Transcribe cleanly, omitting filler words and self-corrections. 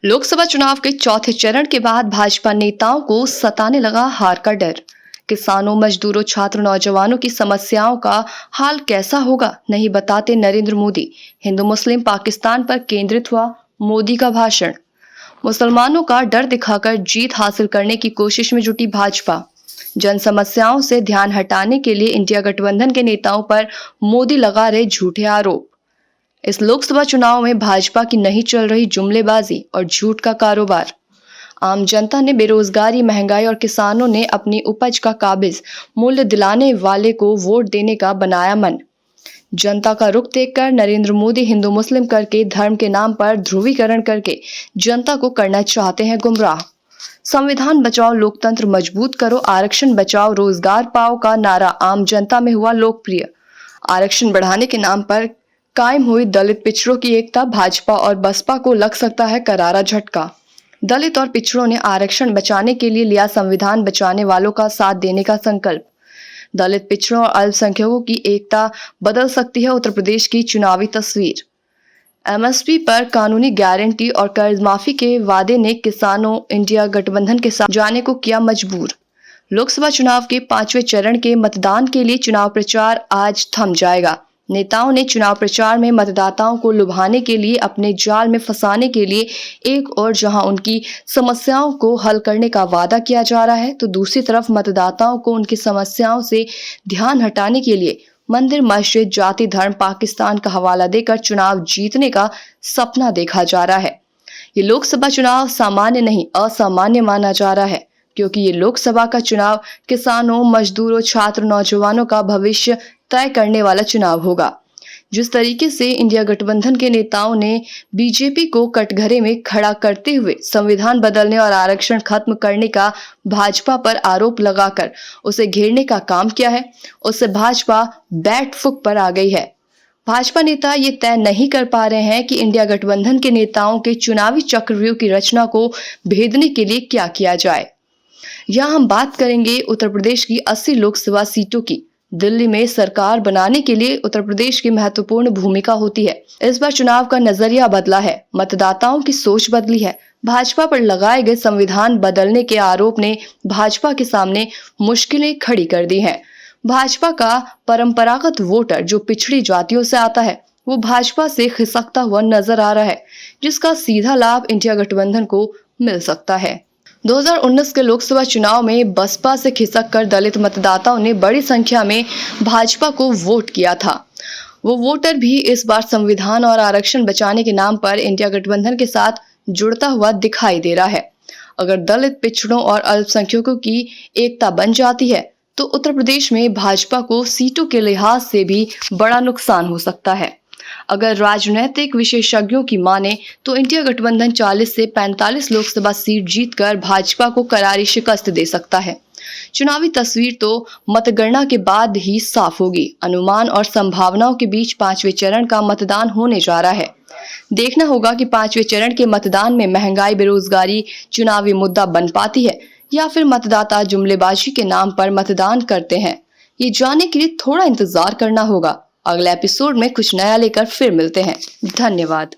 लोकसभा चुनाव के चौथे चरण के बाद भाजपा नेताओं को सताने लगा हार का डर। किसानों, मजदूरों, छात्र, नौजवानों की समस्याओं का हाल कैसा होगा नहीं बताते नरेंद्र मोदी। हिंदू मुस्लिम पाकिस्तान पर केंद्रित हुआ मोदी का भाषण। मुसलमानों का डर दिखाकर जीत हासिल करने की कोशिश में जुटी भाजपा। जन समस्याओं से ध्यान हटाने के लिए इंडिया गठबंधन के नेताओं पर मोदी लगा रहे झूठे आरोप। इस लोकसभा चुनाव में भाजपा की नहीं चल रही जुमलेबाजी और झूठ का कारोबार। आम जनता ने बेरोजगारी, महंगाई और किसानों ने अपनी उपज का काबिज मूल्य दिलाने वाले को वोट देने का बनाया मन। जनता का रुख देखकर नरेंद्र मोदी हिंदू मुस्लिम करके, धर्म के नाम पर ध्रुवीकरण करके जनता को करना चाहते हैं गुमराह। संविधान बचाओ, लोकतंत्र मजबूत करो, आरक्षण बचाओ, रोजगार पाओ का नारा आम जनता में हुआ लोकप्रिय। आरक्षण बढ़ाने के नाम पर कायम हुई दलित पिछड़ों की एकता भाजपा और बसपा को लग सकता है करारा झटका। दलित और पिछड़ों ने आरक्षण बचाने के लिए लिया संविधान बचाने वालों का साथ देने का संकल्प। दलित, पिछड़ों और अल्पसंख्यकों की एकता बदल सकती है उत्तर प्रदेश की चुनावी तस्वीर। एमएसपी पर कानूनी गारंटी और कर्ज माफी के वादे ने किसानों इंडिया गठबंधन के साथ जाने को किया मजबूर। लोकसभा चुनाव के 5वें चरण के मतदान के लिए चुनाव प्रचार आज थम जाएगा। नेताओं ने चुनाव प्रचार में मतदाताओं को लुभाने के लिए, अपने जाल में फंसाने के लिए एक और जहां उनकी समस्याओं को हल करने का वादा किया जा रहा है, तो दूसरी तरफ मतदाताओं को उनकी समस्याओं से ध्यान हटाने के लिए मंदिर, मस्जिद, जाति, धर्म, पाकिस्तान का हवाला देकर चुनाव जीतने का सपना देखा जा रहा है। ये लोकसभा चुनाव सामान्य नहीं, असामान्य माना जा रहा है, क्योंकि ये लोकसभा का चुनाव किसानों, मजदूरों, छात्र, नौजवानों का भविष्य तय करने वाला चुनाव होगा। जिस तरीके से इंडिया गठबंधन के नेताओं ने बीजेपी को कटघरे में खड़ा करते हुए संविधान बदलने और आरक्षण खत्म करने का भाजपा पर आरोप लगाकर उसे घेरने का काम किया है, उससे भाजपा बैक फुट पर आ गई है। भाजपा नेता ये तय नहीं कर पा रहे हैं कि इंडिया गठबंधन के नेताओं के चुनावी चक्रव्यूह की रचना को भेदने के लिए क्या किया जाए। यहाँ हम बात करेंगे उत्तर प्रदेश की 80 लोकसभा सीटों की। दिल्ली में सरकार बनाने के लिए उत्तर प्रदेश की महत्वपूर्ण भूमिका होती है। इस बार चुनाव का नजरिया बदला है, मतदाताओं की सोच बदली है। भाजपा पर लगाए गए संविधान बदलने के आरोप ने भाजपा के सामने मुश्किलें खड़ी कर दी हैं। भाजपा का परंपरागत वोटर जो पिछड़ी जातियों से आता है, वो भाजपा से खिसकता हुआ नजर आ रहा है, जिसका सीधा लाभ इंडिया गठबंधन को मिल सकता है। 2019 के लोकसभा चुनाव में बसपा से खिसक कर दलित मतदाताओं ने बड़ी संख्या में भाजपा को वोट किया था। वो वोटर भी इस बार संविधान और आरक्षण बचाने के नाम पर इंडिया गठबंधन के साथ जुड़ता हुआ दिखाई दे रहा है। अगर दलित, पिछड़ों और अल्पसंख्यकों की एकता बन जाती है, तो उत्तर प्रदेश में भाजपा को सीटों के लिहाज से भी बड़ा नुकसान हो सकता है। अगर राजनीतिक विशेषज्ञों की माने तो इंडिया गठबंधन 40 से 45 लोकसभा सीट जीतकर भाजपा को करारी शिकस्त दे सकता है। चुनावी तस्वीर तो मतगणना के बाद ही साफ होगी। अनुमान और संभावनाओं के बीच 5वें चरण का मतदान होने जा रहा है। देखना होगा कि 5वें चरण के मतदान में महंगाई, बेरोजगारी चुनावी मुद्दा बन पाती है या फिर मतदाता जुमलेबाजी के नाम पर मतदान करते हैं। ये जानने के लिए थोड़ा इंतजार करना होगा। अगले एपिसोड में कुछ नया लेकर फिर मिलते हैं। धन्यवाद।